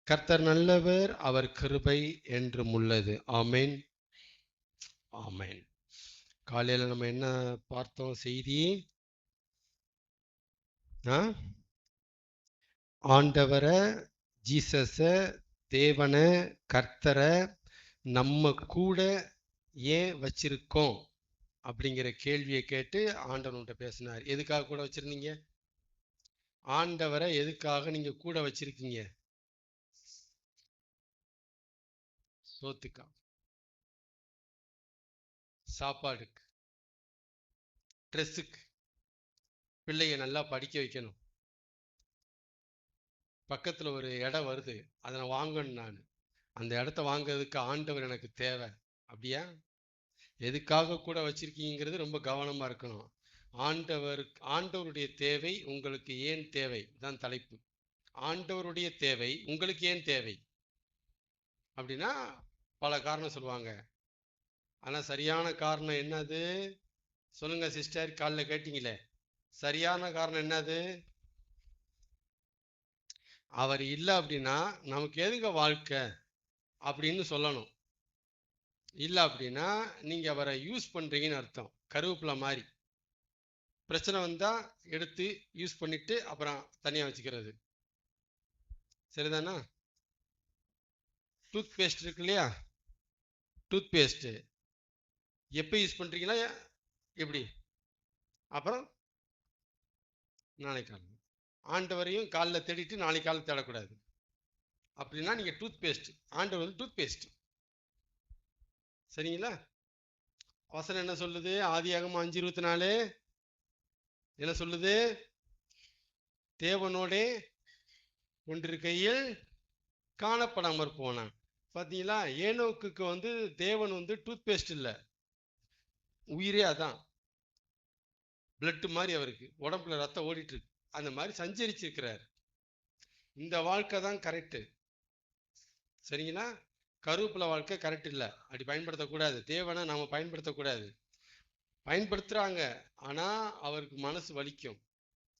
கர்த்தர் நல்லவர், அவர் கிருபை என்றும் உள்ளது. ஆமென், ஆமென். காலையில நம்ம என்ன பார்த்தோம் செய்தி? ஆண்டவர, ஜீசஸ, தேவன, கர்த்தர நம்ம கூட ஏன் வச்சிருக்கோம் அப்படிங்கிற கேள்வியை கேட்டு ஆண்டவன்கிட்ட பேசினார். எதுக்காக கூட வச்சிருந்தீங்க? ஆண்டவரை எதுக்காக நீங்க கூட வச்சிருக்கீங்க? சோத்துக்கா, சாப்பாடுக்கு, ட்ரெஸ்ஸுக்கு, பிள்ளைய நல்லா படிக்க வைக்கணும். பக்கத்துல ஒரு இடம் வருது, அதை நான் வாங்கணும். நான் அந்த இடத்த வாங்குறதுக்கு ஆண்டவர் எனக்கு தேவை. அப்படியா? எதுக்காக கூட வச்சிருக்கீங்கிறது ரொம்ப கவனமா இருக்கணும். ஆண்டவருடைய தேவை உங்களுக்கு ஏன் தேவை தான் தலைப்பு. ஆண்டவருடைய தேவை உங்களுக்கு ஏன் தேவை அப்படின்னா பல காரணம் சொல்லுவாங்க. ஆனா சரியான காரணம் என்னது? சொல்லுங்க சிஸ்டர், காலைல கேட்டீங்களே, சரியான காரணம் என்னது? அவர் இல்லை அப்படின்னா நமக்கு எதுங்க வாழ்க்கை அப்படின்னு சொல்லணும். இல்லை அப்படின்னா நீங்க அவரை யூஸ் பண்றீங்கன்னு அர்த்தம். கருவேப்பிலை மாதிரி பிரச்சனை வந்தா எடுத்து யூஸ் பண்ணிட்டு அப்புறம் தனியா வச்சுக்கிறது. சரிதானா? டூத் பேஸ்ட் இருக்கு இல்லையா? டூத் பேஸ்ட் எப்போ யூஸ் பண்றீங்களா, எப்படி? அப்புறம் நாளைக்கு காலையில் ஆண்டவரையும் காலில் தேடிட்டு நாளைக்கு காலையில் தேடக்கூடாது. அப்படின்னா நீங்க டூத் பேஸ்ட், ஆண்டவர் வந்து டூத் பேஸ்ட். சரிங்களா? வசனம் என்ன சொல்லுது? ஆதியாகமம் 5:24 என்ன சொல்லுது? தேவனோடே ஒன்றிருக்கையில் காணப்படாமற் போனான். பாத்தீங்களா? ஏனோக்குக்கு வந்து தேவன் வந்து டூத் பேஸ்ட் இல்ல, உயிரே அதான். பிளட் மாதிரி அவருக்கு உடம்புல ரத்தம் ஓடிட்டு இருக்கு. அந்த மாதிரி சஞ்சரிச்சிருக்கிறார். இந்த வாழ்க்கை தான் கரெக்டு. சரிங்களா? கருவேப்பிலை வாழ்க்கை கரெக்ட் இல்லை, அப்படி பயன்படுத்தக்கூடாது. தேவனை நாம பயன்படுத்தக்கூடாது. பயன்படுத்துறாங்க, ஆனா அவருக்கு மனசு வலிக்கும்,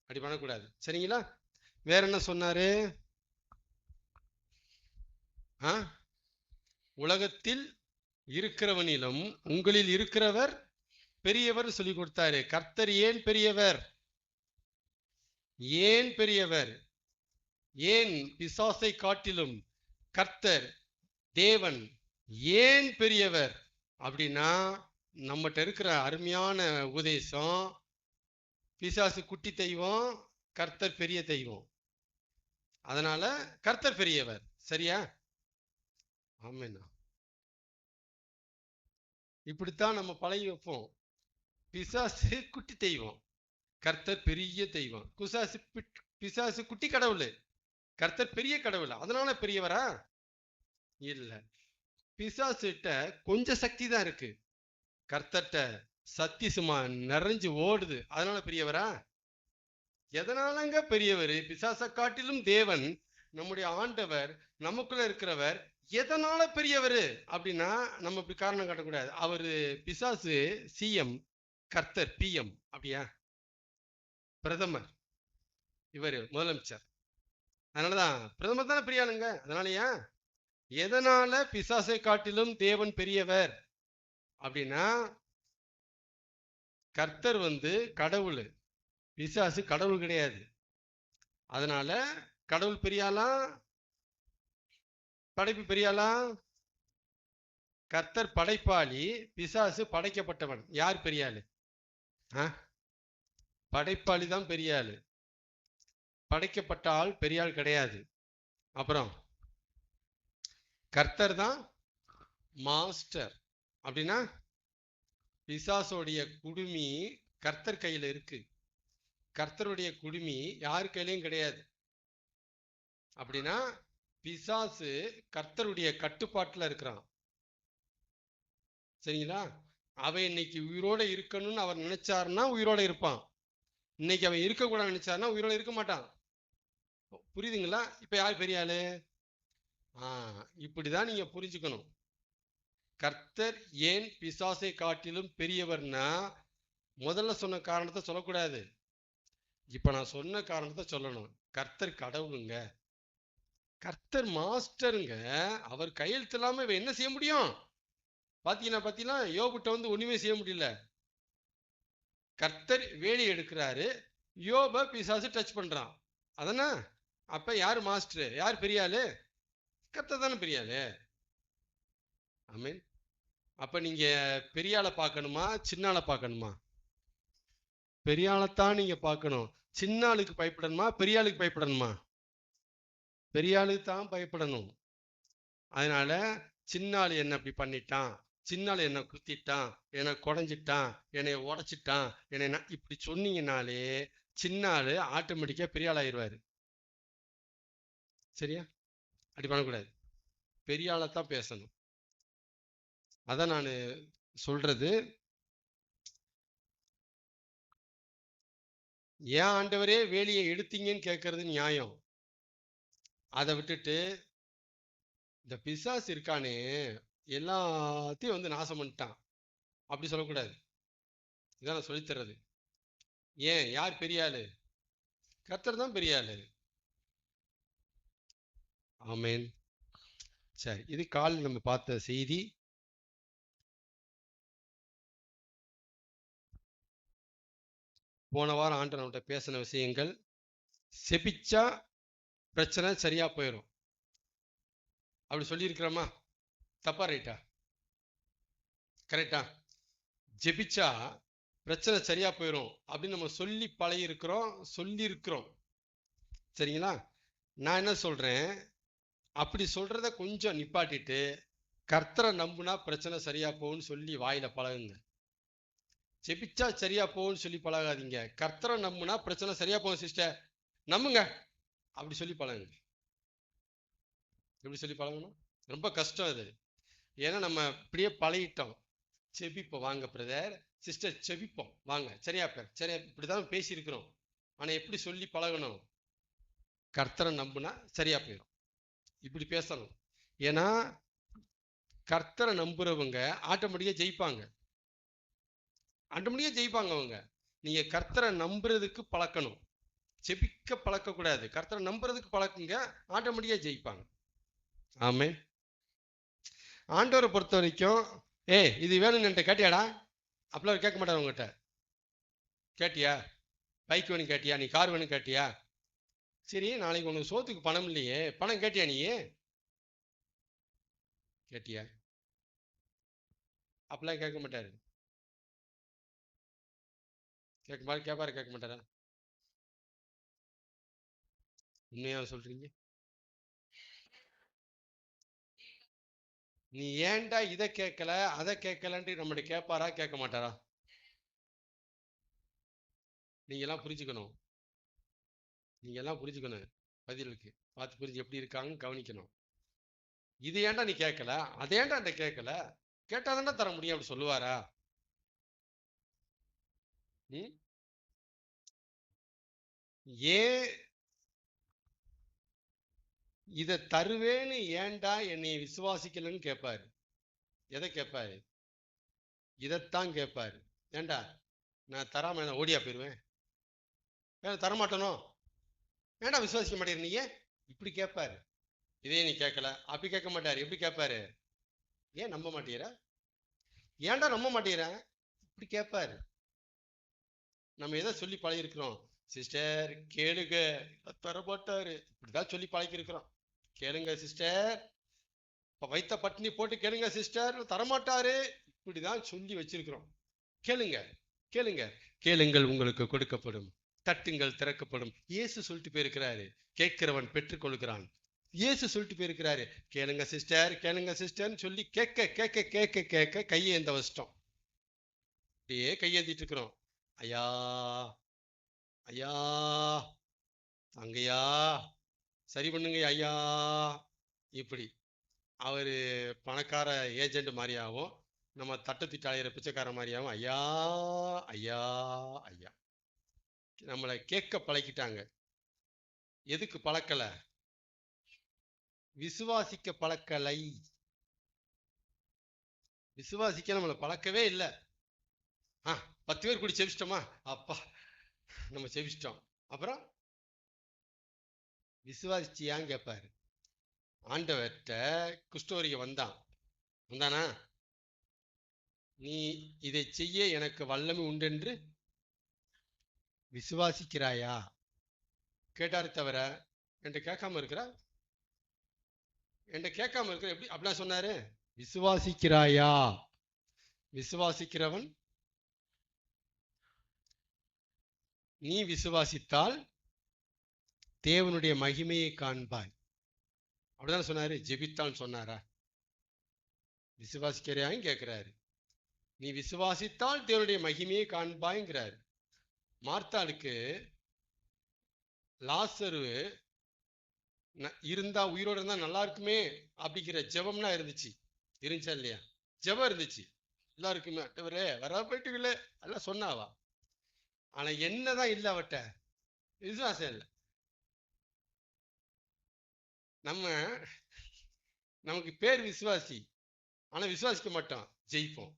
அப்படி பண்ணக்கூடாது. சரிங்களா? வேற என்ன சொன்னாரு? உலகத்தில் இருக்கிறவனிலும் உங்களில் இருக்கிறவர் பெரியவர் சொல்லி கொடுத்தாரு. கர்த்தர் ஏன் பெரியவர்? ஏன் பெரியவர்? ஏன் பிசாசை காட்டிலும் கர்த்தர் தேவன் ஏன் பெரியவர் அப்படின்னா, நம்மகிட்ட இருக்கிற அருமையான உபதேசம், பிசாசு குட்டி தெய்வம், கர்த்தர் பெரிய தெய்வம். அதனால கர்த்தர் பெரியவர். சரியா? ஆமென். இப்படித்தான் நம்ம பழகி வைப்போம். பிசாசு குட்டி தெய்வம், கர்த்தர் பெரிய தெய்வம். பிசாசு குட்டி கடவுள், கர்த்தர் பெரிய கடவுள். அதனால பெரியவரா? இல்ல. பிசாசுகிட்ட கொஞ்சம் சக்தி தான் இருக்கு, கர்த்தர்ட்ட சக்தி சும்மா நிறைஞ்சு ஓடுது. அதனால பெரியவரா? எதனாலங்க பெரியவர்? பிசாசை காட்டிலும் தேவன், நம்முடைய ஆண்டவர், நமக்குள்ள இருக்கிறவர் எதனால பெரியவர் அப்படின்னா நம்ம இப்படி காரணம் காட்டக்கூடாது. அவரு பிசாசு சிஎம், கர்த்தர் பிஎம். அப்படியா? பிரதமர், இவர் முதலமைச்சர். அதனாலதான் பிரதமர் தானே பெரிய ஆளுங்க. அதனாலயா? எதனால பிசாசை காட்டிலும் தேவன் பெரியவர் அப்படின்னா, கர்த்தர் வந்து கடவுள், பிசாசு கடவுள் கிடையாது. அதனால கடவுள் பெரியாளா, படைப்பு பெரியாளா? கர்த்தர் படைப்பாளி, பிசாசு படைக்கப்பட்டவன். யார் பெரியாளு? படைப்பாளி தான் பெரியாளு, படைக்கப்பட்ட ஆள் பெரியாள் கிடையாது. அப்புறம் கர்த்தர் தான் மாஸ்டர். அப்படின்னா பிசாசோடைய குடுமி கர்த்தர் கையில இருக்கு, கர்த்தருடைய குடுமி யார் கையிலையும் கிடையாது. அப்படின்னா பிசாசு கர்த்தருடைய கட்டுப்பாட்டுல இருக்கிறான். சரிங்களா? அவன் இன்னைக்கு உயிரோட இருக்கணும்னு அவர் நினைச்சாருன்னா உயிரோட இருப்பான். இன்னைக்கு அவன் இருக்கக்கூடாது நினைச்சாருன்னா உயிரோட இருக்க மாட்டான். புரியுதுங்களா? இப்ப யார் பெரிய ஆளு? இப்படிதான் நீங்க புரிஞ்சுக்கணும். கர்த்தர் ஏன் பிசாசை காட்டிலும் பெரியவர்னா முதல்ல சொன்ன காரணத்தை சொல்லக்கூடாது, இப்ப நான் சொன்ன காரணத்தை சொல்லணும். கர்த்தர் கடவுளுங்க, கர்த்தர் மாஸ்டருங்க. அவர் கையெழுத்து இல்லாம இவன் என்ன செய்ய முடியும்? பாத்தீங்கன்னா யோபுட்ட வந்து ஒண்ணுமே செய்ய முடியல. கர்த்தர் வேலி எடுக்கிறாரு, யோப பிசாசு டச் பண்றான். அதானே? அப்ப யாரு மாஸ்டர்? யார் பெரிய ஆளு? கர்த்தர் தானே பெரிய ஆளு. ஆமென். அப்ப நீங்க பெரிய ஆளை பார்க்கணுமா, சின்ன ஆளை பார்க்கணுமா? பெரிய ஆளைத்தான் நீங்க பார்க்கணும். சின்ன ஆளுக்கு பயப்படணுமா, பெரிய ஆளுக்கு பயப்படணுமா? பெரிய ஆளுக்கு தான் பயப்படணும். அதனால சின்ன ஆளு என்ன இப்படி பண்ணிட்டான், சின்ன ஆளு என்ன குத்திட்டான், என்னை குடஞ்சிட்டான், என்னை உடைச்சிட்டான், என்னை இப்படி சொன்னீங்கனாலே சின்ன ஆளு ஆட்டோமேட்டிக்கா பெரிய ஆள் ஆயிடுவாரு. சரியா? அப்படி பண்ணக்கூடாது. பெரிய ஆளைத்தான் பேசணும். அதான் நான் சொல்றது. ஏன் ஆண்டவரே வேலியை எடுத்தீங்கன்னு கேட்கறது நியாயம். அதை விட்டுட்டு இந்த பிசாசு இருக்கானே எல்லாத்தையும் வந்து நாசம் பண்ணிட்டான் அப்படி சொல்லக்கூடாது. இதான் நான் சொல்லித்தர்றது. ஏன் யார் பெரிய ஆளு? கர்த்தர் தான் பெரிய ஆளு. ஆமென். சரி, இது காலையில் நம்ம பார்த்த செய்தி. போன வாரம் ஆண்டவர் நம்மகிட்ட பேசின விஷயங்கள். செபிச்சா பிரச்சனை சரியா போயிடும் அப்படி சொல்லியிருக்கிறோமா? தப்பா ரைட்டா? கரெக்டா? ஜெபிச்சா பிரச்சனை சரியா போயிடும் அப்படின்னு நம்ம சொல்லி பழகிருக்கிறோம், சொல்லியிருக்கிறோம். சரிங்களா? நான் என்ன சொல்றேன், அப்படி சொல்றத கொஞ்சம் நிப்பாட்டிட்டு கர்த்தரை நம்புனா பிரச்சனை சரியா போகும்னு சொல்லி வாயில பழகுங்க. ஜெபிச்சா சரியா போகும்னு சொல்லி பழகாதீங்க. கர்த்தரை நம்புனா பிரச்சனை சரியா போகும் சிஸ்டர், நம்புங்க அப்படி சொல்லி பழகுங்க. எப்படி சொல்லி பழகணும்? ரொம்ப கஷ்டம் அது. ஏன்னா நம்ம இப்படியே பழகிட்டோம். செபிப்போம், வாங்க பிரதர் சிஸ்டர் செபிப்போம் வாங்க, சரியா பேர் சரியா, இப்படிதான் பேசியிருக்கிறோம். ஆனா எப்படி சொல்லி பழகணும்? கர்த்தரை நம்புனா சரியா போயிடும், இப்படி பேசணும். ஏன்னா கர்த்தரை நம்புறவங்க ஆட்டோமேட்டிக்கா ஜெயிப்பாங்க. ஆட்டோமேட்டிக்கா ஜெயிப்பாங்க அவங்க. நீங்க கர்த்தரை நம்புறதுக்கு பழக்கணும், செபிக்க பழக்கக்கூடாது. கர்த்தரை நம்புறதுக்கு பழக்குங்க, ஆட்டோமேட்டிக்கா ஜெயிப்பாங்க. ஆமே. ஆண்டவரை பொறுத்த வரைக்கும் இது வேணும்னு என்கிட்ட கேட்டியாடா அப்படிலாம் கேட்க மாட்டார். உங்ககிட்ட கேட்டியா பைக் வேணும் கேட்டியா, நீ கார் வேணும் கேட்டியா, சரி நாளைக்கு உனக்கு சோத்துக்கு பணம் இல்லையே, பணம் கேட்டியா, நீ கேட்டியா? அப்படிலாம் கேட்க மாட்டாரு. கேட்பாரு கேட்க மாட்டாரா? உண்மையா சொல்றீங்க? நீ ஏன்டா இதை கேட்கல அதை கேட்கலன்ட்டு நம்மகிட்ட கேட்பாரா கேட்க மாட்டாரா? நீங்க எல்லாம் புரிஞ்சுக்கணும். பதிலுக்கு பார்த்து புரிஞ்சு எப்படி இருக்காங்கன்னு கவனிக்கணும். இது ஏன்டா நீ கேட்கல, அதை ஏன்டா அந்த கேட்கல, கேட்டாதான்டா தர முடியும் அப்படி சொல்லுவாரா? ஏன் இதை தருவேன்னு ஏன்டா என்னை விசுவாசிக்கலன்னு கேட்பாரு. எதை கேட்பாரு? இதைத்தான் கேட்பாரு. ஏன்டா நான் தராம ஓடியா போயிடுவேன், தரமாட்டனோ, ஏன்டா விசுவாசிக்க மாட்டேங்கிற நீங்க, இப்படி கேட்பாரு. இதே நீ கேட்கல அப்படி கேட்க மாட்டாரு. எப்படி கேட்பாரு? ஏன் நம்ப மாட்டேங்கிற, ஏன்டா நம்ப மாட்டேங்கிற, இப்படி கேட்பாரு. நம்ம எதை சொல்லி பழகிருக்கிறோம்? சிஸ்டர் கேளுங்க, தரமாட்டாரு, இப்படிதான் சொல்லி பழகிருக்கிறோம். கேளுங்க சிஸ்டர், வைத்த பட்டினி போட்டு கேளுங்க சிஸ்டர், தரமாட்டாரு, இப்படிதான் சொல்லி வச்சிருக்கிறோம். கேளுங்க கேளுங்க, கேளுங்கள் உங்களுக்கு கொடுக்கப்படும், தட்டுங்கள் திறக்கப்படும். இயேசு சொல்லிட்டு போயிருக்கிறாரு, கேட்கிறவன் பெற்றுக்கொள்கிறான். இயேசு சொல்லிட்டு போயிருக்கிறாரு, கேளுங்க சிஸ்டர் கேளுங்க சிஸ்டர்னு சொல்லி கேட்க கேட்க கேட்க கேட்க கையேந்த வச்சிட்டோம். அப்படியே கையேந்திட்டு இருக்கிறோம். ஐயா ஐயா அங்கய்யா சரி பண்ணுங்க ஐயா, இப்படி அவரு பணக்கார ஏஜென்ட் மாதிரியாகவும் நம்ம தட்டு திட்டாளிகிற பிச்சைக்கார மாதிரியாகவும் ஐயா ஐயா ஐயா நம்மளை கேட்க பழக்கிட்டாங்க. எதுக்கு பழக்கல? விசுவாசிக்க பழக்கலை. விசுவாசிக்க நம்மளை பழக்கவே இல்லை. 10 பேர் கூடி செபிச்சிட்டோமா, அப்பா நம்ம செபிச்சிட்டோம், அப்புறம் விசுவாசிச்சியான்னு கேட்பாரு. ஆண்டவர்கிட்ட குஷ்டரோகி வந்தானா, நீ இதை செய்ய எனக்கு வல்லமை உண்டென்று விசுவாசிக்கிறாயா கேட்டாரு. தவிர என்கிட்ட கேட்காம இருக்கிற எப்படி அப்படிலாம் சொன்னாரு? விசுவாசிக்கிறாயா? விசுவாசிக்கிறவன் நீ விசுவாசித்தால் தேவனுடைய மகிமையை காண்பாய். அப்படிதான் சொன்னாரு. ஜெபித்தான் சொன்னாரா? விசுவாசிக்கிறையான்னு கேட்கிறாரு. நீ விசுவாசித்தால் தேவனுடைய மகிமையை காண்பாய்ங்கிறாரு. மார்த்தாளுக்கு லாசரு இருந்தா உயிரோடு இருந்தா நல்லா இருக்குமே அப்படிங்கிற ஜெபம்னா இருந்துச்சா இல்லையா? ஜெபம் இருந்துச்சு எல்லாருக்குமே. அட்டவரே வர போயிட்டு எல்லாம் சொன்னாவா. ஆனா என்னதான் இல்லை அவட்ட? விசுவாசம் இல்லை. நமக்கு பேர் விசுவாசி, ஆனா விசுவாசிக்க மாட்டோம், ஜெயிப்போம்.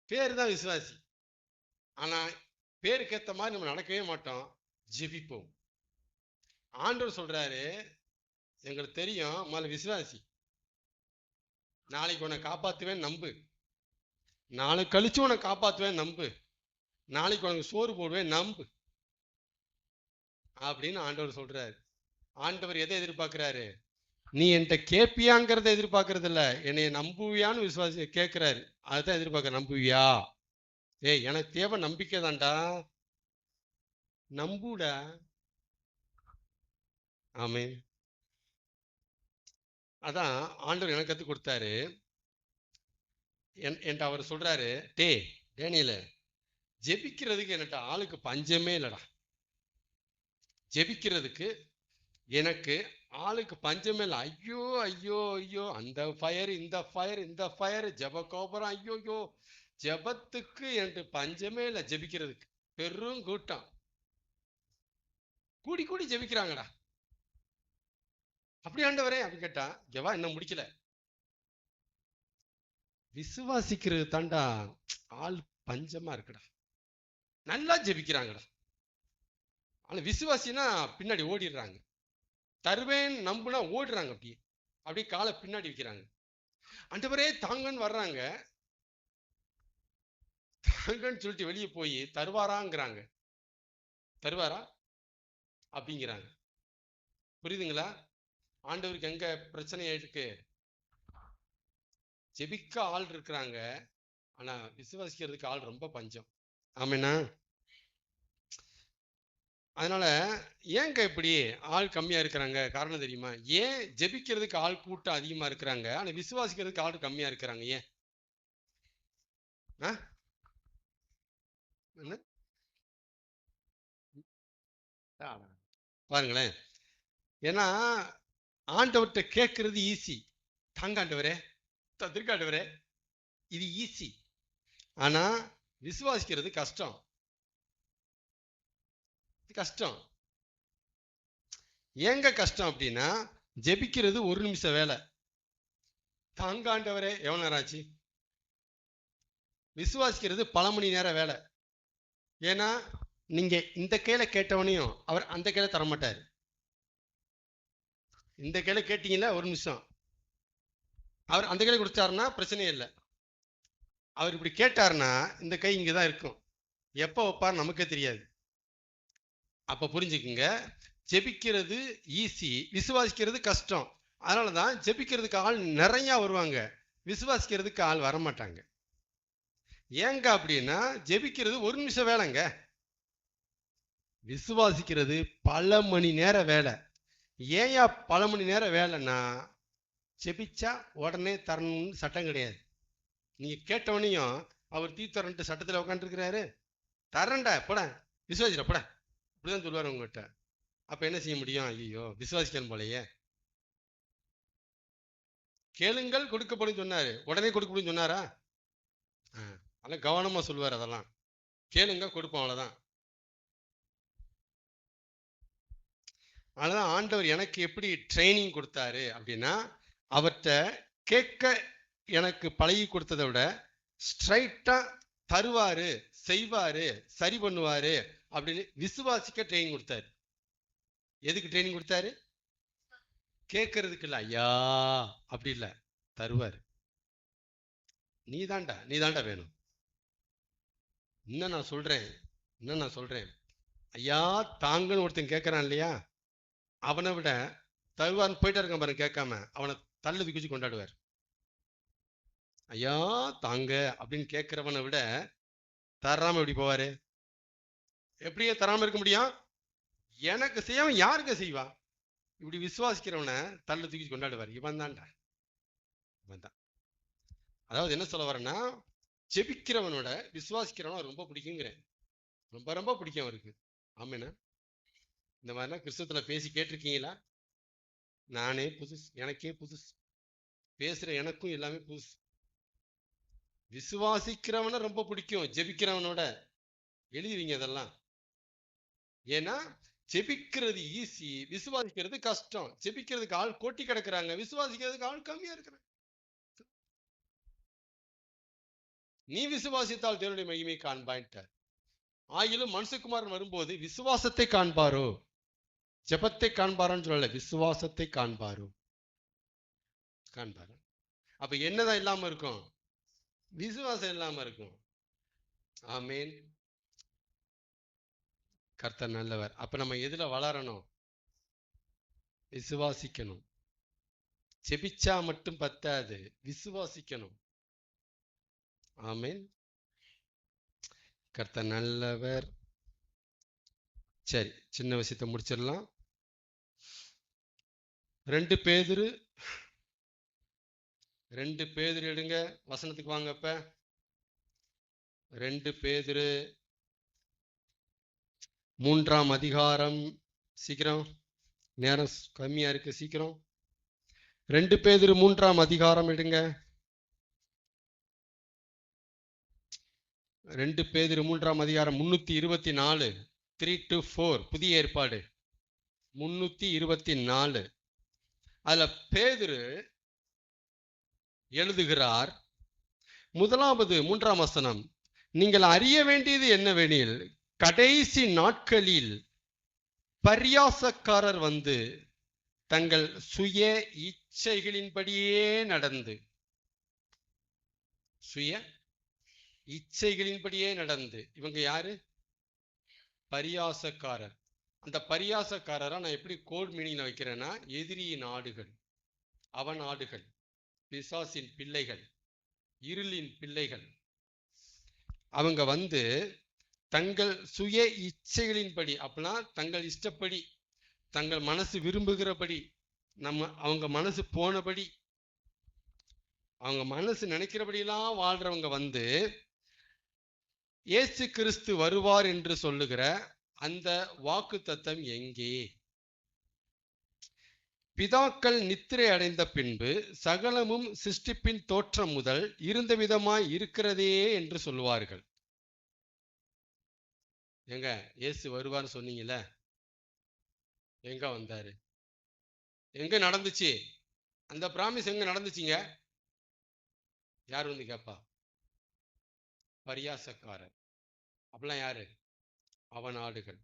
பேரு தான் விசுவாசி, ஆனா பேருக்கு ஏத்த மாதிரி நம்ம நடக்கவே மாட்டோம், ஜெபிப்போம். ஆண்டவர் சொல்றாரு, எங்களுக்கு தெரியும், முதல்ல விசுவாசி. நாளைக்கு உன்னை காப்பாத்துவேன் நம்பு, நாளை கழிச்சு உன்னை காப்பாத்துவேன் நம்பு, நாளைக்கு உனக்கு சோறு போடுவேன் நம்பு அப்படின்னு ஆண்டவர் சொல்றாரு. ஆண்டவர் எதை எதிர்பார்க்கிறாரு? நீ என்கிட்ட கேப்பியாங்கிறத எதிர்பார்க்கறது இல்ல, என்னைய நம்புவியான்னு விசுவாசி கேட்கிறாரு. அதுதான் எதிர்பார்க்க. நம்புவியா? ஏய், எனக்கு தேவை நம்பிக்கை தான்டா, நம்புடா. ஆமே. அதான் ஆண்டவர் எனக்கு கத்து கொடுத்தாரு. என்கிட்ட அவர் சொல்றாரு, டேனியல, ஜெபிக்கிறதுக்கு என்கிட்ட ஆளுக்கு பஞ்சமே இல்லடா. ஜெபிக்கிறதுக்கு எனக்கு ஆளுக்கு பஞ்சமே இல்லை. ஐயோ ஐயோ ஐயோ, அந்த ஃபயர் இந்த ஃபயர் இந்த ஃபயர், ஜப கோபுரம், ஐயோ ஐயோ, ஜபத்துக்கு எனக்கு பஞ்சமே இல்லை. ஜெபிக்கிறதுக்கு பெரும் கூட்டம் கூடி கூடி ஜெபிக்கிறாங்கடா. அப்படி ஆண்டவரே அப்படி கேட்டா, ஜவா இன்னும் முடிக்கல. விசுவாசிக்கிறது தாண்டா ஆள் பஞ்சமா இருக்குடா. நல்லா ஜெபிக்கிறாங்கடா, ஆனா விசுவாசினா பின்னாடி ஓடிடுறாங்க. தருவேன் நம்புனா ஓடுறாங்க, அப்படியே காலை பின்னாடி வைக்கிறாங்க. ஆண்டவரே தாங்கன்னு வர்றாங்க, தாங்கன்னு சொல்லிட்டு வெளியே போய் தருவாராங்கிறாங்க. தருவாரா அப்படிங்கிறாங்க. புரியுதுங்களா? ஆண்டவருக்கு எங்க பிரச்சனை இருக்கு? ஜெபிக்க ஆள் இருக்கிறாங்க, ஆனா விசுவாசிக்கிறதுக்கு ஆள் ரொம்ப பஞ்சம். ஆமேனா? அதனால ஏங்க இப்படி ஆள் கம்மியா இருக்கிறாங்க? காரணம் தெரியுமா? ஏன் ஜெபிக்கிறதுக்கு ஆள் கூட்டம் அதிகமா இருக்கிறாங்க, ஆனா விசுவாசிக்கிறதுக்கு ஆள் கம்மியா இருக்கிறாங்க? ஏன்? பாருங்களேன். ஏன்னா ஆண்டவர்கிட்ட கேட்கறது ஈஸி. தாங்காண்டவரே, திருக்காண்டவரே, இது ஈஸி. ஆனா விசுவாசிக்கிறது கஷ்டம். கஷ்டம் ஏங்க கஷ்டம் அப்படின்னா, ஜெபிக்கிறது ஒரு நிமிஷம் வேலை. தாங்காண்டவரே எவ்வளவு நேரம் ஆச்சு? விசுவாசிக்கிறது பல மணி நேரம் வேலை. ஏன்னா நீங்க இந்த கையில கேட்டவனையும் அவர் அந்த கையில தரமாட்டாரு. இந்த கையில கேட்டீங்களா ஒரு நிமிஷம், அவர் அந்த கையில கொடுத்தாருன்னா பிரச்சனையே இல்லை. அவர் இப்படி கேட்டாருன்னா இந்த கை இங்கதான் இருக்கும், எப்ப வைப்பார் நமக்கே தெரியாது. அப்ப புரிஞ்சுக்குங்க, ஜெபிக்கிறது ஈஸி, விசுவாசிக்கிறது கஷ்டம். அதனாலதான் ஜெபிக்கிறதுக்கு ஆள் நிறைய வருவாங்க, விசுவாசிக்கிறதுக்கு ஆள் வரமாட்டாங்க. ஏங்க அப்படின்னா, ஜெபிக்கிறது ஒரு நிமிஷம் வேலைங்க, விசுவாசிக்கிறது பல மணி நேர வேலை. ஏயா பல மணி நேரம் வேலைன்னா, ஜெபிச்சா உடனே தரணும்னு சட்டம் கிடையாது. நீங்க கேட்டவனையும் அவர் தீத்தரன்ட்டு சட்டத்தில் உட்காந்துருக்கிறாரு, தரண்டா போட, விசுவாசிட போட, இப்படிதான் சொல்லுவார் உங்ககிட்ட. அப்ப என்ன செய்ய முடியும்? ஐயோ விசுவாசிக்கணும் போலயே. கேளுங்கள் கொடுக்கப்படும் சொன்னாரு, உடனே கொடுக்கப்படும் சொன்னாரா? அதெல்லாம் கவனமா சொல்லுவார். அதெல்லாம் கேளுங்க கொடுப்போம், அவ்வளவுதான். அதனால ஆண்டவர் எனக்கு எப்படி ட்ரைனிங் கொடுத்தாரு அப்படின்னா, அவர்கிட்ட கேட்க எனக்கு பழகி கொடுத்ததை விட ஸ்ட்ரைட்டா தருவாரு, செய்வாரு, சரி பண்ணுவாரு அப்படின்னு விசுவாசிக்க ட்ரைனிங் கொடுத்தாரு. எதுக்கு ட்ரைனிங் கொடுத்தாரு? கேட்கறதுக்கு இல்ல, ஐயா அப்படி இல்ல, தருவார். நீ தாண்டா வேணும். இன்னும் நான் சொல்றேன், ஐயா தாங்கன்னு ஒருத்தன் கேட்கறான் இல்லையா, அவனை விட தருவார்னு போயிட்டா இருக்கான் பாருங்க, கேட்காம அவனை தள்ளு தூக்கி கொண்டாடுவார். ஐயா தாங்க அப்படின்னு கேட்கிறவனை விட தராம எப்படி போவாரு? எப்படியே தராம இருக்க முடியும்? எனக்கு செய்யாம யாருக்கு செய்வா? இப்படி விசுவாசிக்கிறவனை தள்ளு தூக்கி கொண்டாடுவார். இவன் தான். அதாவது என்ன சொல்ல வரேன்னா, ஜெபிக்கிறவனோட விசுவாசிக்கிறவன ரொம்ப பிடிக்குங்கிறேன். ரொம்ப ரொம்ப பிடிக்கும் அவருக்கு. ஆமாண்ணா, இந்த மாதிரிலாம் கிறிஸ்தவத்துல பேசி கேட்டிருக்கீங்களா? நானே புதுசு, எனக்கே புதுசு, பேசுற எனக்கும் எல்லாமே புதுசு. விசுவாசிக்கிறவனை ரொம்ப பிடிக்கும் ஜெபிக்கிறவனோட. எழுதுவீங்க அதெல்லாம். ஏன்னா ஜெபிக்கிறது ஈஸி, விசுவாசிக்கிறது கஷ்டம். ஜெபிக்கிறதுக்கு ஆள் கொட்டி கிடக்குறாங்க, விசுவாசிக்கிறதுக்கு ஆள் கம்மியா இருக்கிறாங்க. நீ விசுவாசித்தால் தேவனுடைய மகிமை காண்பாயிட்டார். ஆயிலும் மனுஷகுமாரன் வரும்போது விசுவாசத்தை காண்பாரோ, ஜெபத்தை காண்பாரோன்னு சொல்லல, விசுவாசத்தை காண்பாரோ. அப்ப என்னதான் இல்லாம இருக்கும்? விசுவாசம் இல்லாம இருக்கும். ஆமேன். கர்த்தர் நல்லவர். அப்ப நம்ம எதுல வளரணும்? விசுவாசிக்கணும். ஜெபிச்சா மட்டும் பத்தாது, விசுவாசிக்கணும். ஆமேன். கர்த்தர் நல்லவர். சரி, சின்ன விஷயத்தை முடிச்சிடலாம். 2 பேதுரு எடுங்க, வசனத்துக்கு வாங்க. அப்ப 2 பேதுரு 3ஆம் அதிகாரம். சீக்கிரம், நேரம் கம்மியா இருக்கு, சீக்கிரம். 2 பேதுரு 3ஆம் அதிகாரம் எடுங்க. 2 பேதுரு 3ஆம் அதிகாரம் 324, 3 to 4, புதிய ஏற்பாடு 324. அதுல பேதுரு எழுதுகிறார், 3ஆம் வசனம், நீங்கள் அறிய வேண்டியது என்னவெனில், கடைசி நாட்களில் பரியாசக்காரர் வந்து தங்கள் சுய இச்சைகளின்படியே நடந்து, இவங்க யாரு? பரியாசக்காரர். அந்த பரியாசக்காரரா நான் எப்படி கோட் மீனிங்ல வைக்கிறேன்னா, எதிரியின் ஆடுகள், அவன் ஆடுகள், பிசாசின் பிள்ளைகள், இருளின் பிள்ளைகள். அவங்க வந்து தங்கள் சுய இச்சைகளின்படி, அப்படின்னா தங்கள் இஷ்டப்படி, தங்கள் மனசு விரும்புகிறபடி, அவங்க மனசு போனபடி, அவங்க மனசு நினைக்கிறபடியெல்லாம் வாழ்றவங்க வந்து இயேசு கிறிஸ்து வருவார் என்று சொல்லுகிற அந்த வாக்குத்தத்தம் எங்கே? பிதாக்கள் நித்திரை அடைந்த பின்பு சகலமும் சிருஷ்டிப்பின் தோற்றம் முதல் இருந்த விதமாய் இருக்கிறதே என்று சொல்லுவார்கள். எங்க இயேசு வருவார்னு சொன்னீங்கல்ல, எங்க வந்தாரு? எங்க நடந்துச்சு? அந்த பிராமிஸ் எங்க நடந்துச்சுங்க? யார் வந்து கேப்பா? பரியாசக்காரர். அப்படிலாம் யாரு? அவன் ஆடுகள்,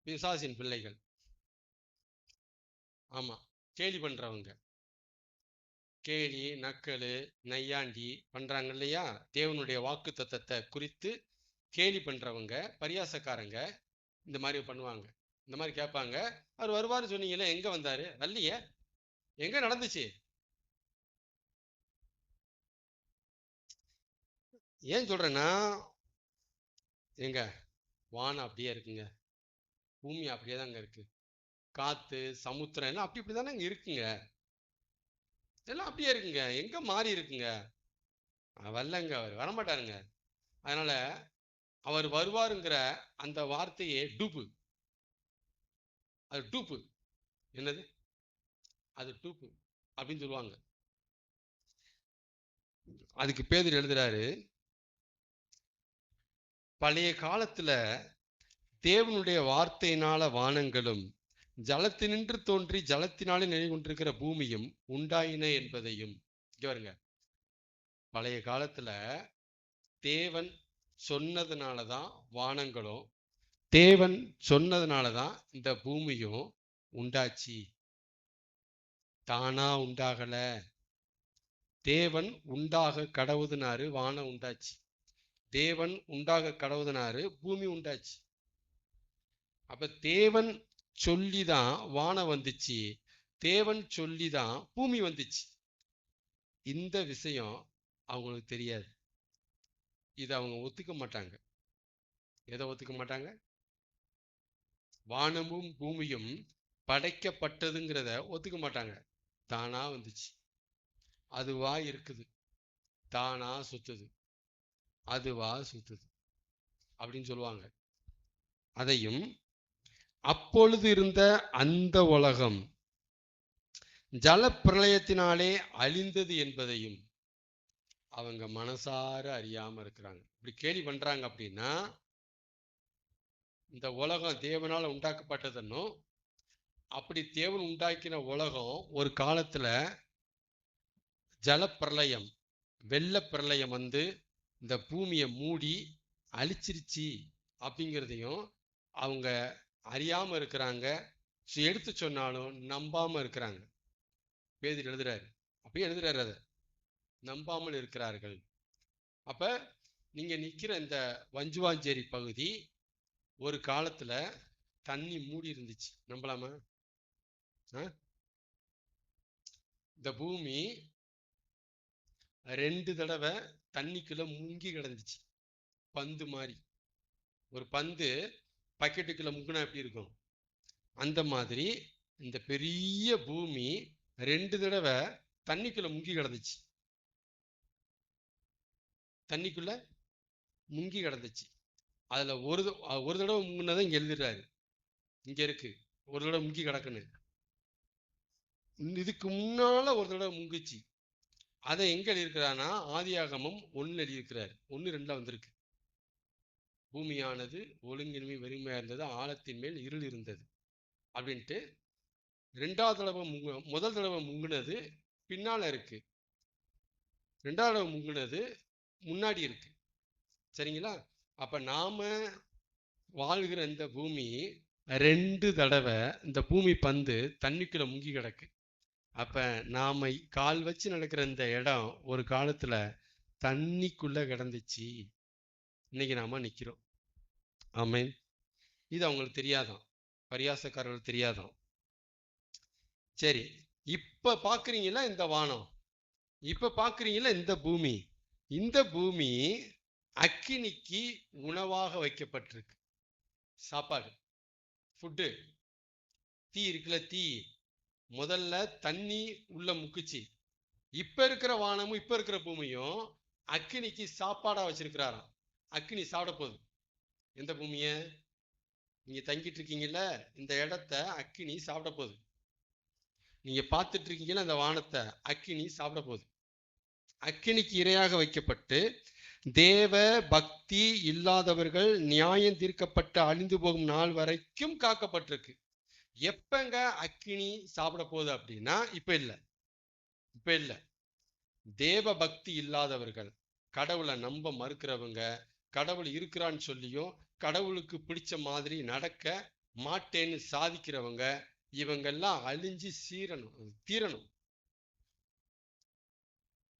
பிசாசின் பிள்ளைகள். ஆமா, கேலி பண்றவங்க, கேலி நக்கலு நையாண்டி பண்றாங்க இல்லையா, தேவனுடைய வாக்கு தத்தத்தை குறித்து கேலி பண்றவங்க, பரியாசக்காரங்க இந்த மாதிரி பண்ணுவாங்க. இந்த மாதிரி கேட்பாங்க, அவர் வருவாரு சொன்னீங்களே, எங்க வந்தாரு? வரலையே, எங்க நடந்துச்சு? ஏன் சொல்றேன்னா, எங்க வானம் அப்படியே இருக்குங்க, பூமி அப்படியே தாங்க இருக்கு, காத்து சமுத்திரம் எல்லாம் அப்படி இப்படிதானே இருக்குங்க, எல்லாம் அப்படியே இருக்குங்க, எங்க மாறி இருக்குங்க? வரலங்க, அவர் வரமாட்டாருங்க. அதனால அவர் வருவாருங்கிற அந்த வார்த்தையே டூப்பு, அது டூப்பு. என்னது அது? டூப்பு அப்படின்னு சொல்லுவாங்க. அதுக்கு பேதுரு எழுதுறாரு, பழைய காலத்துல தேவனுடைய வார்த்தையினால வானங்களும் ஜலத்தினின்று தோன்றி ஜலத்தினாலே நிலை கொண்டிருக்கிற பூமியும் உண்டாயின என்பதையும். இங்க வருங்க, பழைய காலத்துல தேவன் சொன்னதுனாலதான் வானங்களும் தேவன் சொன்னதுனாலதான் இந்த பூமியும் உண்டாச்சு, தானா உண்டாகல. தேவன் உண்டாக கடவுதுனாரு, வானம் உண்டாச்சு. தேவன் உண்டாக கடவுதுனாரு, பூமி உண்டாச்சு. அப்ப தேவன் சொல்லிதான் வானம் வந்துச்சு, தேவன் சொல்லிதான் பூமி வந்துச்சு. இந்த விஷயம் அவங்களுக்கு தெரியாது. இதை அவங்க ஒத்துக்க மாட்டாங்க. எதை ஒத்துக்க மாட்டாங்க? வானமும் பூமியும் படைக்கப்பட்டதுங்கிறத ஒத்துக்க மாட்டாங்க. தானா வந்துச்சு, அதுவா இருக்குது, தானா சுத்துது, அதுவா சுத்துது அப்படின்னு சொல்லுவாங்க. அதையும் அப்பொழுது இருந்த அந்த உலகம் ஜல பிரளயத்தினாலே அழிந்தது என்பதையும் அவங்க மனசார அறியாம இருக்கிறாங்க. இப்படி கேலி பண்றாங்க. அப்படின்னா இந்த உலகம் தேவனால உண்டாக்கப்பட்டதுன்னும், அப்படி தேவன் உண்டாக்கின உலகம் ஒரு காலத்துல ஜலப்பிரளயம், வெள்ள பிரளயம் வந்து இந்த பூமியை மூடி அழிச்சிருச்சு அப்படிங்கிறதையும் அவங்க அறியாம இருக்கிறாங்க. எடுத்து சொன்னாலும் நம்பாம இருக்கிறாங்க. பேதுரு எழுதுறாரு, அப்படியே எழுதுறாரு, அதை நம்பாமல் இருக்கிறார்கள். அப்ப நீங்க நிக்கிற இந்த வஞ்சுவாஞ்சேரி பகுதி ஒரு காலத்துல தண்ணி மூடி இருந்துச்சு, நம்பலாமா? இந்த பூமி 2 தடவை தண்ணிக்குள்ள முங்கி கிடந்துச்சு. பந்து மாதிரி, ஒரு பந்து பக்கெட்டுக்குள்ள முங்கினா எப்படி இருக்கும், அந்த மாதிரி இந்த பெரிய பூமி 2 தடவை தண்ணிக்குள்ள முங்கி கிடந்துச்சு. தண்ணிக்குள்ள முங்கி கிடந்துச்சு. அதுல ஒரு தடவை முங்கினதை இங்க எழுதுறாரு, இங்க இருக்கு ஒரு தடவை முங்கி கிடக்குன்னு. இதுக்கு முன்னால ஒரு தடவை முங்குச்சு. அதை எங்க எழுதியிருக்கிறான்னா ஆதியாகமம் 1 எழுதியிருக்கிறார். 1:2 வந்திருக்கு. பூமியானது ஒழுங்கின்மை வெறுமையா இருந்தது, ஆழத்தின் மேல் இருள் இருந்தது அப்படின்ட்டு. 2வது தடவை முதல் தடவை முங்குனது பின்னால இருக்கு, 2வது தடவை முங்குனது முன்னாடி இருக்கு. சரிங்களா? அப்ப நாம வாழ்கிற இந்த பூமி 2 தடவை இந்த பூமி பந்து தண்ணிக்குள்ள முங்கி கிடக்கு. அப்ப நாம கால் வச்சு நடக்கிற இந்த இடம் ஒரு காலத்துல தண்ணிக்குள்ள கிடந்துச்சு. இன்னைக்கு நாம நிக்கிறோம். ஆமென். இது அவங்களுக்கு தெரியாதான், பரியாசக்காரர்கள் தெரியாதான். சரி, இப்ப பாக்குறீங்களா இந்த வானம், இப்ப பாக்குறீங்களா இந்த பூமி, இந்த பூமி அக்கினிக்கு உணவாக வைக்கப்பட்டிருக்கு. சாப்பாடு, ஃபுட்டு. தீ இருக்குல்ல, தீ முதல்ல தண்ணி உள்ள முக்குச்சு. இப்ப இருக்கிற வானமும் இப்ப இருக்கிற பூமியும் அக்கினிக்கு சாப்பாடா வச்சிருக்கிறாராம். அக்கினி சாப்பிட போகுது எந்த பூமிய, நீங்க தங்கிட்டு இருக்கீங்கல்ல இந்த இடத்த அக்கினி சாப்பிட போகுது. நீங்க பார்த்துட்டு இருக்கீங்கல்ல அந்த வானத்தை அக்கினி சாப்பிட போகுது. அக்கினிக்கு இரையாக வைக்கப்பட்டு தேவ பக்தி இல்லாதவர்கள் நியாயம் தீர்க்கப்பட்ட அழிந்து போகும் நாள் வரைக்கும் காக்கப்பட்டிருக்கு. எப்பங்க அக்கினி சாப்பிட போகுது அப்படின்னா இப்ப இல்ல, இப்ப இல்ல. தேவ பக்தி இல்லாதவர்கள், கடவுளை நம்ப மறுக்கிறவங்க, கடவுள் இருக்கிறான்னு சொல்லியும் கடவுளுக்கு பிடிச்ச மாதிரி நடக்க மாட்டேன்னு சாதிக்கிறவங்க, இவங்கெல்லாம் அழிஞ்சு தீரணும்.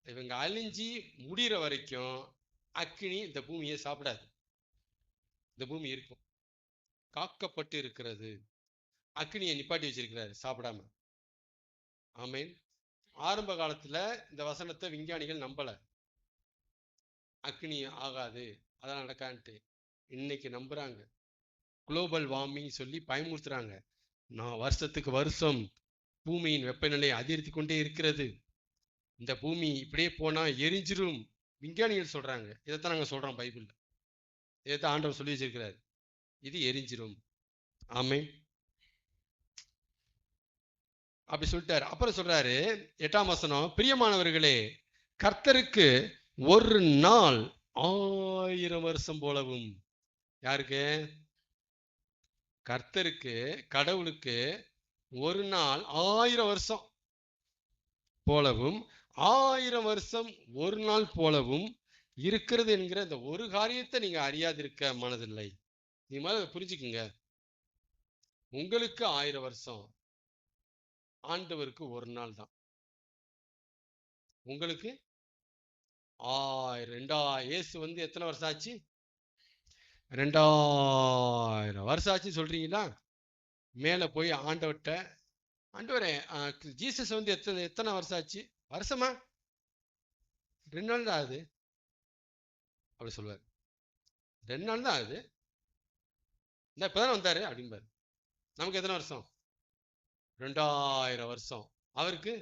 இவங்க அழிஞ்சி முடிகிற வரைக்கும் அக்கினி இந்த பூமியை சாப்பிடாது. இந்த பூமி இருக்கும், காக்கப்பட்டு இருக்கிறது. அக்கினியை நிப்பாட்டி வச்சிருக்கிறாரு சாப்பிடாம. ஆமேன். ஆரம்ப காலத்துல இந்த வசனத்தை விஞ்ஞானிகள் நம்பல, அக்னி ஆகாது அதெல்லாம் நடக்கான்ட்டு. இன்னைக்கு நம்புறாங்க. குளோபல் வார்மிங் சொல்லி பயமுறுத்துறாங்க. நான் வருஷத்துக்கு வருஷம் பூமியின் வெப்பநிலை அதிகரித்து கொண்டே இருக்கிறது, இந்த பூமி இப்படியே போனா எரிஞ்சிரும் விஞ்ஞானிகள் சொல்றாங்க. இதைத்தான் நாங்க சொல்றோம், பைபிள்ல இதைத்தான் ஆண்டவர் சொல்லி வச்சிருக்கிறார், இது எரிஞ்சிரும். ஆமென். அப்படி சொல்லிட்டாரு. அப்புறம் சொல்றாரு 8ஆம் வசனம், பிரியமானவர்களே கர்த்தருக்கு ஒரு நாள் 1000 வருஷம் போலவும். யாருக்கு? கர்த்தருக்கு, கடவுளுக்கு ஒரு நாள் 1000 வருஷம் போலவும் 1000 வருஷம் ஒரு நாள் போலவும் இருக்கிறது என்கிற இந்த ஒரு காரியத்தை நீங்க அறியாதிருக்க மனதில்லை. நீ மேல புரிஞ்சுக்குங்க. உங்களுக்கு 1000 வருஷம், ஆண்டவருக்கு ஒரு நாள் தான். உங்களுக்கு 2000 இயேசு வந்து எத்தனை வருஷம் ஆச்சு? 2000 வருஷம் ஆச்சுன்னு சொல்றீங்களா? மேல போய் ஆண்டவர்கிட்ட, ஆண்டவரே ஜீசஸ் வந்து எத்தனை எத்தனை வருஷம் ஆச்சு? வருஷமா 2 நாள் தான் ஆகுது அப்படி சொல்லுவார். 2 நாள் தான் ஆகுது, இந்த இப்பதானே வந்தாரு அப்படிம்பாரு. நமக்கு எத்தனை வருஷம்? 2000 வருஷம். அவருக்கு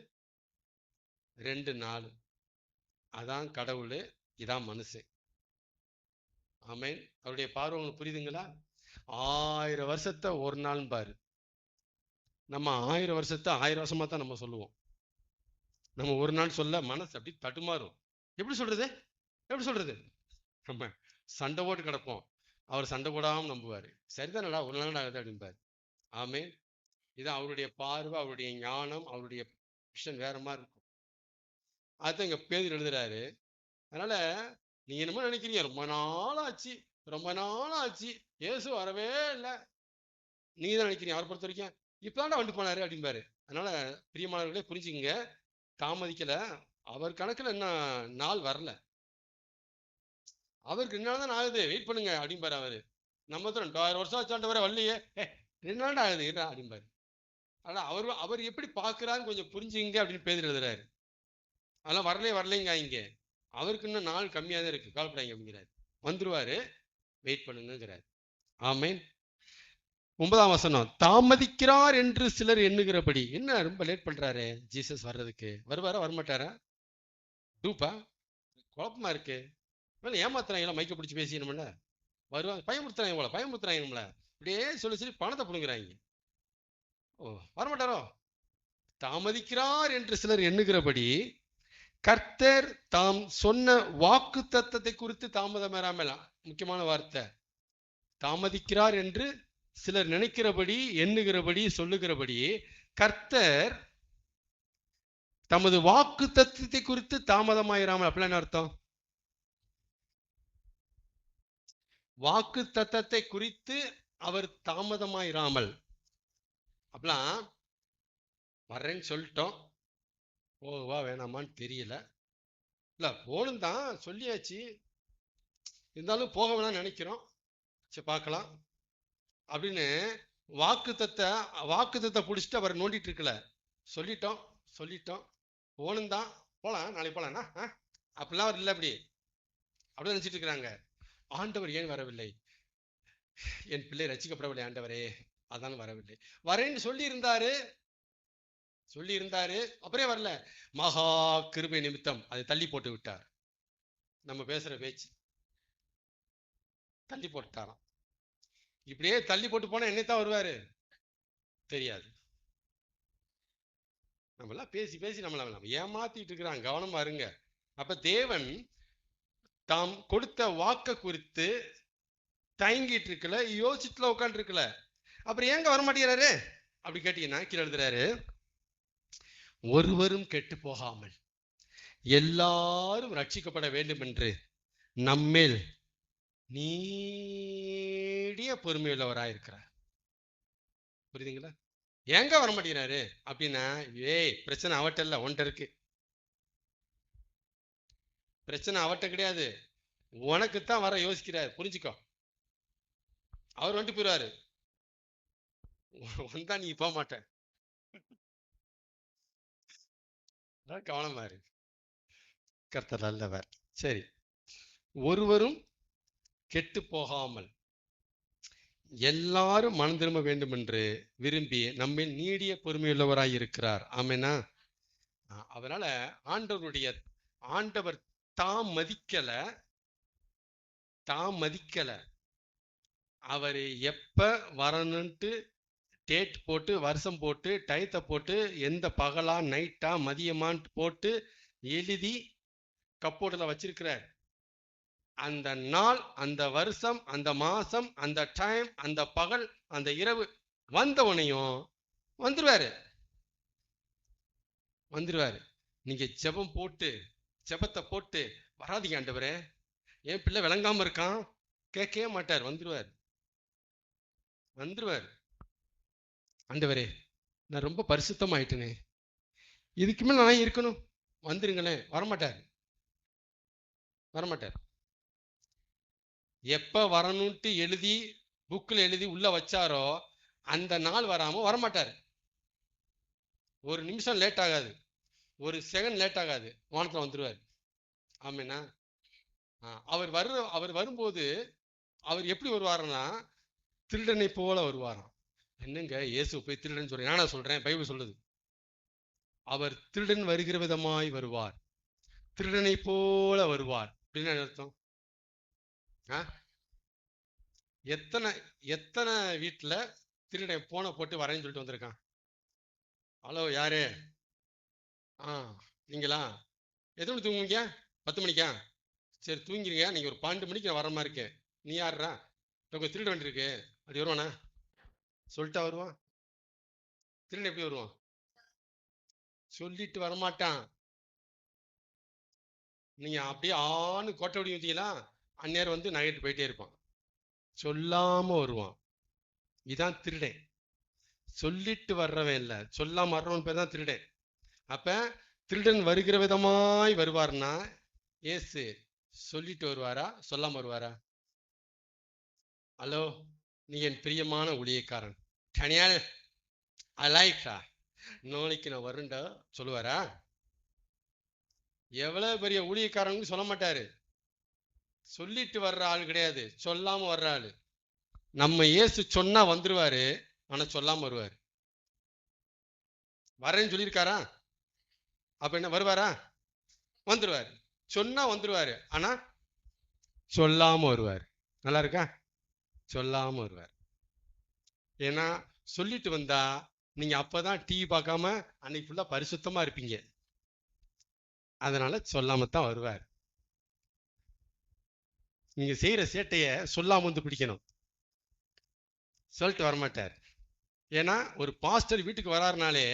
2 நாள். அதான் கடவுள், இதான் மனுஷன். ஆமென். அவருடைய பார்வை உங்களுக்கு புரியுதுங்களா? 1000 வருஷத்தை ஒரு நாள் பாரு. நம்ம 1000 வருஷத்தை 1000 வருஷமா தான் நம்ம சொல்லுவோம். நம்ம ஒரு நாள் சொல்ல மனசு அப்படி தடுமாறும். எப்படி சொல்றது? எப்படி சொல்றது? நம்ம சண்டை போட்டு கிடப்போம். அவர் சண்டை போடாம நம்புவாரு. சரிதானடா, ஒரு நாள் ஆகுது அப்படிம்பாரு. ஆமென். இது அவருடைய பார்வை, அவருடைய ஞானம், அவருடைய விஷன் வேற மாதிரி இருக்கும். அதுதான் இங்க பேதுரு எழுதுறாரு. அதனால நீங்க என்னமோ நினைக்கிறீங்க, ரொம்ப நாள் ஆச்சு, ரொம்ப நாள் ஆச்சு, இயேசு வரவே இல்லை, நீங்க தான் நினைக்கிறீங்க. அவரை பொறுத்த வரைக்கும் இப்பதான்டா வந்து போனாரு அப்படிம்பாரு. அதனால பிரியமானவர்களே புரிஞ்சுக்கங்க, தாமதிக்கல. அவர் கணக்குல என்ன நாள் வரல, அவருக்கு 2 நாள் தான் ஆகுது, வெயிட் பண்ணுங்க அப்படிம்பாரு அவரு. நம்ம 2000 வருஷம் ஆச்சாண்டவரை வரலையே, 2 நாள் ஆகுது இருடா அப்படிம்பாரு. ஆனா அவர் எப்படி பாக்குறான்னு கொஞ்சம் புரிஞ்சுங்க அப்படின்னு பேதுரு எழுதுறாரு. அதெல்லாம் வரலைங்க இங்க, அவருக்கு இன்னும் நாள் கம்மியா தான் இருக்கு, கவலைப்படாதீங்க அப்படிங்கிறாரு. வந்துருவாரு, வெயிட் பண்ணுங்கிறாரு. ஆமென். 9ஆம் வசனம், தாமதிக்கிறார் என்று சிலர் எண்ணுகிறபடி. என்ன ரொம்ப லேட் பண்றாரு ஜீசஸ் வர்றதுக்கு? வருவாரா வரமாட்டாரா? டூப்பா, குழப்பமா இருக்கு. ஏமாத்துறாங்களா, மைக்க பிடிச்சி பேசிக்கணும்ல, வருவாங்க, பயமுறுத்துறாங்க போல, பயமுறுத்துறாங்க நம்மள, இப்படியே சொல்லி சொல்லி பணத்தை பிடுங்குறாங்க. ஓ, வரமாட்டாரோ? தாமதிக்கிறார் என்று சிலர் எண்ணுகிறபடி கர்த்தர் தாம் சொன்ன வாக்கு தத்தத்தை குறித்து தாமதம் வராமல். முக்கியமான வார்த்தை, தாமதிக்கிறார் என்று சிலர் நினைக்கிறபடி, எண்ணுகிறபடி, சொல்லுகிறபடி கர்த்தர் தமது வாக்கு தத்துவத்தை குறித்து தாமதமாயிராமல். அப்படிலாம் என்ன அர்த்தம்? வாக்கு தத்தத்தை குறித்து அவர் தாமதமாயிராமல். அப்படிலாம் வர்றேன்னு சொல்லிட்டோம், போவா வேணாமான்னு தெரியல, இல்ல போகணும் தான் சொல்லியாச்சு, இருந்தாலும் போக வேணாம்னு நினைக்கிறோம், சரி பார்க்கலாம் அப்படின்னு வாக்குத்தத்தை பிடிச்சிட்டு அவர் நோண்டிட்டு இருக்கல. சொல்லிட்டோம் போகணும் தான், போலாம், நாளைக்கு போலாம்னா அப்படிலாம் இல்லை, அப்படி நினைச்சிட்டு இருக்கிறாங்க. ஆண்டவர் ஏன் வரவில்லை? என் பிள்ளை ரசிக்கப்படவில்லை ஆண்டவரே, அதான் வரவில்லை. வரேன்னு சொல்லி இருந்தாரு, அப்புறம் வரல. மகா கிருபை நிமித்தம் அதை தள்ளி போட்டு விட்டார். நம்ம பேசுற பேச்சு தள்ளி போட்டாராம். இப்படியே தள்ளி போட்டு போனா என்னைத்தான் வருவாரு தெரியாது. நம்மளாம் பேசி நம்மள ஏமாத்திட்டு இருக்கிறாங்க, கவனமா இருங்க. அப்ப தேவன் தாம் கொடுத்த வாக்க குறித்து தயங்கிட்டு இருக்கல, யோசிச்சுல உட்காந்து இருக்கல. அப்புறம் ஏங்க வரமாட்டேங்கிறாரு அப்படி கேட்டீங்கன்னா, கீழே எழுதுறாரு, ஒருவரும் கெட்டு போகாமல் எல்லாரும் ரட்சிக்கப்பட வேண்டும் என்று நம்மேல் நீடிய பொறுமையுள்ளவராயிருக்கிறார். புரியுதுங்களா? ஏங்க வரமாட்டேங்கிறாரு அப்படின்னா, பிரச்சனை அவட்ட இல்ல, ஒன்றை இருக்கு. பிரச்சனை அவட்ட கிடையாது, உனக்குத்தான் வர யோசிக்கிறாரு, புரிஞ்சுக்கோ. அவர் வந்துட்டு போயிடுவாரு, வந்தா நீ போக மாட்ட. கவனமா இருக்கு, கர்த்தர் நல்லவர். சரி, ஒருவரும் கெட்டு போகாமல் எல்லாரும் மனம் திரும்ப வேண்டும் என்று விரும்பி நம்ம நீடிய பொறுமையுள்ளவராய் இருக்கிறார். ஆமேனா? அதனால ஆண்டவர் தாம் மதிக்கல. அவரு எப்ப வரணும்ட்டு டேட் போட்டு, வருஷம் போட்டு, டயத்தை போட்டு, எந்த பகலா நைட்டா மதியமான்ட்டு போட்டு எழுதி கப்போர்டில் வச்சிருக்கிறார். அந்த நாள், அந்த வருஷம், அந்த மாசம், அந்த டைம், அந்த பகல், அந்த இரவு வந்தவனையும் வந்துருவாரு. நீங்க ஜெபத்தை போட்டு வராதீங்க ஆண்டவரே, என் பிள்ளை விளங்காம இருக்கான், கேட்கவே மாட்டார், வந்துருவார். வந்துருவார். ஆண்டவரே நான் ரொம்ப பரிசுத்தமாயிட்டேனே, இதுக்கு மேல நான் இருக்கணும், வந்துருங்களேன். வரமாட்டார், வரமாட்டார். எப்ப வரணும்ட்டு எழுதி புக்கில் எழுதி உள்ள வச்சாரோ அந்த நாள் வராம வரமாட்டார். ஒரு நிமிஷம் லேட் ஆகாது, ஒரு செகண்ட் லேட் ஆகாது, வானத்துல வந்துருவார். ஆமேனா? அவர் வரும்போது அவர் எப்படி வருவாருன்னா திருடனை போல வருவாராம். என்னங்க இயேசு போய் திருடன் சொல்றேன்? நானா சொல்றேன், பைபிள் சொல்லுது. அவர் திருடன் வருகிற விதமாய் வருவார், திருடனை போல வருவார். அப்படின்னு அர்த்தம். எத்தனை எத்தனை வீட்டுல திருடன் போனை போட்டு வரேன்னு சொல்லிட்டு வந்திருக்கான்? ஹலோ, யாரு? நீங்களா? எத்தனை மணி தூங்குவீங்க? 10 மணிக்கா? சரி தூங்கிருங்க, நீங்க ஒரு 12 மணிக்கு நான் வர மாதிரி இருக்கேன். நீ யாருடா? உங்க திருட வேண்டி இருக்கு, அது வருவானா? சொல்லிட்டா வருவான்? திருடன் எப்படி வருவான்? சொல்லிட்டு வரமாட்டான். நீங்க அப்படியே ஆணு கோட்டை வடி வந்தீங்களா, அந்நேரம் வந்து நகைட்டு போயிட்டே இருப்பான். சொல்லாம வருவான். இதான் திருடன். சொல்லிட்டு வர்றவன் இல்ல, சொல்லாம வர்றவன் பேர் தான் திருடன். அப்ப திருடன் வருகிற விதமாய் வருவார்னா ஏசு சொல்லிட்டு வருவாரா, சொல்லாம வருவாரா? ஹலோ, நீ என் பிரியமான ஊழியக்காரன், தனியால் அலாய்க்கா, நாளைக்கு நான் வருண்டா சொல்லுவாரா? எவ்வளவு பெரிய ஊழியக்காரங்க சொல்ல மாட்டாரு. சொல்லிட்டு வர்ற ஆள் கிடையாது, சொல்லாம வர்ற ஆளு. நம்ம இயேசு சொன்னா வந்துருவாரு, ஆனா சொல்லாம வருவாரு. வரேன்னு சொல்லியிருக்காரா? அப்ப என்ன வருவாரா? வந்துருவாரு. சொன்னா வந்துருவாரு, ஆனா சொல்லாம வருவார். நல்லா இருக்கா? சொல்லாம வருவார். ஏன்னா சொல்லிட்டு வந்தா நீங்க அப்பதான் டிவி பார்க்காம அன்னைக்கு ஃபுல்லா பரிசுத்தமா இருப்பீங்க. அதனால சொல்லாமத்தான் வருவார். நீங்க செய்யற சேட்டைய சொல்லாம வந்து பிடிக்கணும், சொல்லிட்டு வரமாட்டார். ஏன்னா ஒரு பாஸ்டர் வீட்டுக்கு வராருனாலே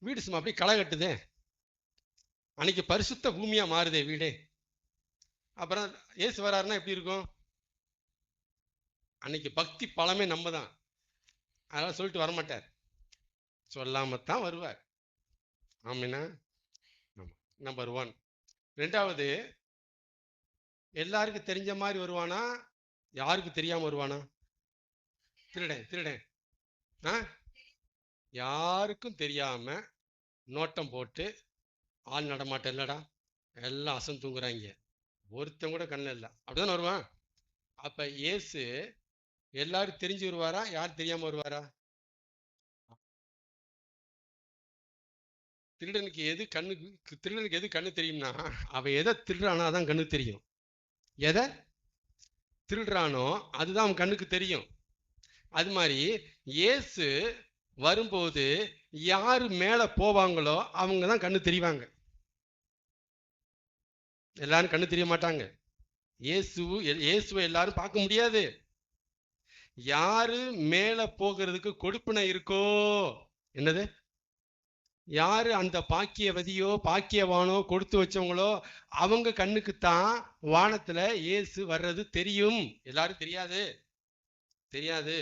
வீடு சும்மா அப்படியே களை கட்டுதே, அன்னைக்கு பரிசுத்த பூமியா மாறுதே வீடே. அப்புறம் ஏசு வராருன்னா எப்படி இருக்கும்? அன்னைக்கு பக்தி பழமே நம்ம தான். அதனால சொல்லிட்டு வரமாட்டார், சொல்லாமத்தான் வருவார். ஆமீனா? நம்பர் 1. 2வது, எல்லாருக்கும் தெரிஞ்ச மாதிரி வருவானா, யாருக்கு தெரியாம வருவானா? திருடன் திருடன் யாருக்கும் தெரியாம நோட்டம் போட்டு, ஆள் நடமாட்டம் இல்லடா, எல்லாம் அசந்து தூங்குறாங்க, ஒருத்தன் கூட கண்ணு இல்லை, அப்படிதான் வருவான். அப்ப இயேசு எல்லாரும் தெரிஞ்சு வருவாரா, யார் தெரியாம வருவாரா? திருடனுக்கு எது கண்ணு தெரியும்னா, அவன் எதை திருடுறானோ அதான் கண்ணு தெரியும். எதை திருடுறானோ அதுதான் அவன் கண்ணுக்கு தெரியும். அது மாதிரி இயேசு வரும்போது யாரு மேல போவாங்களோ அவங்க தான் கண்ணு தெரிவாங்க. எல்லாரும் கண்ணு தெரிய மாட்டாங்க. இயேசுவை எல்லாரும் பார்க்க முடியாது. யாரு மேல போகிறதுக்கு கொடுப்பினை இருக்கோ, என்னது, யாரு அந்த பாக்கியவதியோ பாக்கியவானோ கொடுத்து வச்சவங்களோ அவங்க கண்ணுக்குத்தான் வானத்துல இயேசு வர்றது தெரியும். எல்லாரும் தெரியாது, தெரியாது.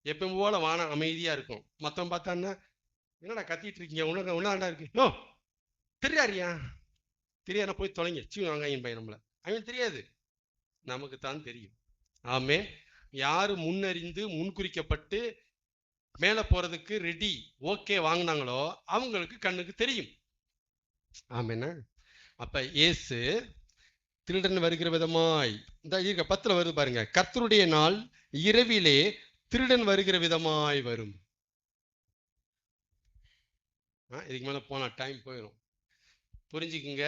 எப்பவும் போல வானம் அமைதியா இருக்கும். மத்தவன் பார்த்தான்னா, என்னடா கத்திட்டு இருக்கீங்க, உன்னதாண்டா இருக்கு, ஓ தெரியாரியா, தெரியாத போய் தொலைங்க, வாங்க பையன், நம்மள அவன் தெரியாது, நமக்கு தான் தெரியும். ஆமே. யாரு முன்னறிந்து முன்குறிக்கப்பட்டு மேல போறதுக்கு ரெடி ஓகே வாங்கினாங்களோ அவங்களுக்கு கண்ணுக்கு தெரியும். ஆமேனா? அப்ப இயேசு திருடன் வருகிற விதமாய், இந்த 10 வருது பாருங்க, கர்த்தருடைய நாள் இரவிலே திருடன் வருகிற விதமாய் வரும். இதுக்கு மேல போனா டைம் போயிடும். புரிஞ்சுக்குங்க,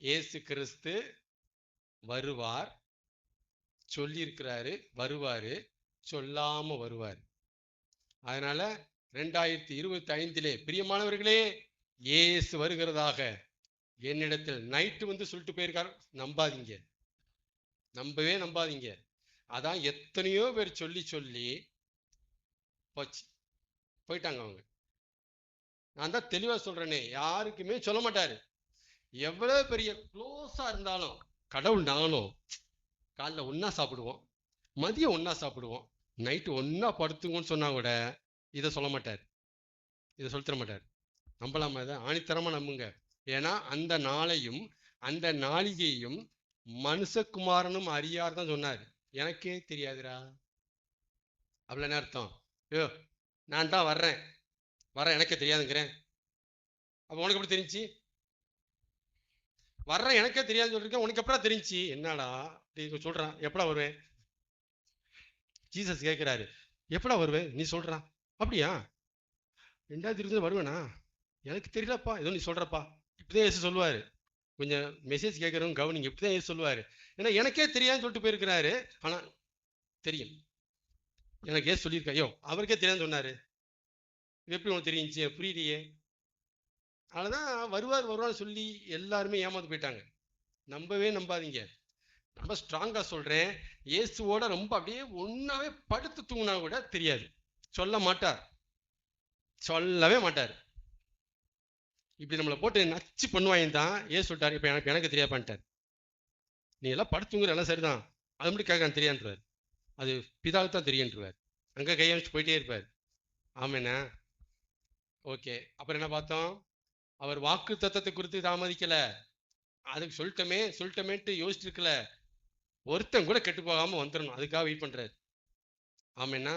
இயேசு கிறிஸ்து வருவார், சொல்லியிருக்கிறாரு, வருவாரு, சொல்லாம வருவார். அதனால 2025 பிரியமானவர்களே, இயேசு வருகிறதாக என்னிடத்தில் நைட்டு வந்து சொல்லிட்டு போயிருக்காரு. நம்பாதீங்க, நம்பவே நம்பாதீங்க. அதான் எத்தனையோ பேர் சொல்லி சொல்லி போச்சு, போயிட்டாங்க அவங்க. நான் தான் தெளிவா சொல்றேனே, யாருக்குமே சொல்ல மாட்டாரு. எவ்வளவு பெரிய க்ளோஸா இருந்தாலும், கடவுள் நானும் காலைல ஒன்னா சாப்பிடுவோம், மதியம் ஒன்னா சாப்பிடுவோம், நைட்டு ஒன்றா படுத்துங்கன்னு சொன்னால் கூட இதை சொல்ல மாட்டார், இதை சொல்லித்தர மாட்டார். நம்பலாமா? இதை ஆணித்தரமாக நம்புங்க. ஏன்னா அந்த நாளையும் அந்த நாளிகையும் மனுஷகுமாரனும் அறியார் தான் சொன்னார். எனக்கே தெரியாதுடா, அவ்வளோ என்ன அர்த்தம்? ஐயோ நான் தான் வர்றேன் எனக்கே தெரியாதுங்கிறேன். அப்போ உனக்கு எப்படி தெரிஞ்சு? வர்றேன் எனக்கே தெரியாதுன்னு சொல்லியிருக்கேன், உனக்கு எப்படா தெரிஞ்சு? என்னடா சொல்கிறான், எப்படா வருவேன்? ஜீசஸ் கேட்குறாரு, எப்படா வருவேன் நீ சொல்கிறான்? அப்படியா 2020 வருவேனா? எனக்கு தெரியலப்பா, ஏதோ நீ சொல்கிறப்பா. இப்படிதான் ஏசு சொல்லுவார். கொஞ்சம் மெசேஜ் கேட்குறவங்க கவனிங்க, இப்படிதான் ஏசு சொல்லுவார். ஏன்னா எனக்கே தெரியாதுன்னு சொல்லிட்டு போயிருக்கிறாரு, ஆனால் தெரியும். எனக்கு ஏசு சொல்லியிருக்கேன். ஐயோ அவருக்கே தெரியாதுன்னு சொன்னார், எப்படி உனக்கு தெரிஞ்சிச்சு? புரியலையே. அதனாலதான் வருவார்னு சொல்லி எல்லாருமே ஏமாந்து போயிட்டாங்க. நம்பவே நம்பாதீங்க. ரொம்ப ஸ்ட்ராங்காக சொல்கிறேன், இயேசுவோட ரொம்ப அப்படியே ஒன்றாவே படுத்து தூங்கினா கூட தெரியாது, சொல்ல மாட்டார், சொல்லவே மாட்டார். இப்படி நம்மளை போட்டு நச்சு பண்ணுவாங்க தான் ஏன் சொல்லிட்டார், இப்போ எனக்கு தெரியாப்பான்ட்டார். நீ எல்லாம் படுத்துங்கிற எல்லாம் சரிதான், அது மட்டும் கேட்க தெரியான்றார். அது பிதாவுக்கு தான் தெரியுன்றார். அங்கே கையை வச்சு போயிட்டே இருப்பார். ஆமேண்ணா. ஓகே, அப்புறம் என்ன பார்த்தோம்? அவர் வாக்கு தத்தத்தை குறித்து தாமதிக்கல, அதுக்கு சொல்லிட்டமேன்ட்டு யோசிச்சுட்டு இருக்கல, ஒருத்தன் கூட கெட்டு போகாம வந்துடணும், அதுக்காக வெயிட் பண்றாரு. ஆமேண்ணா.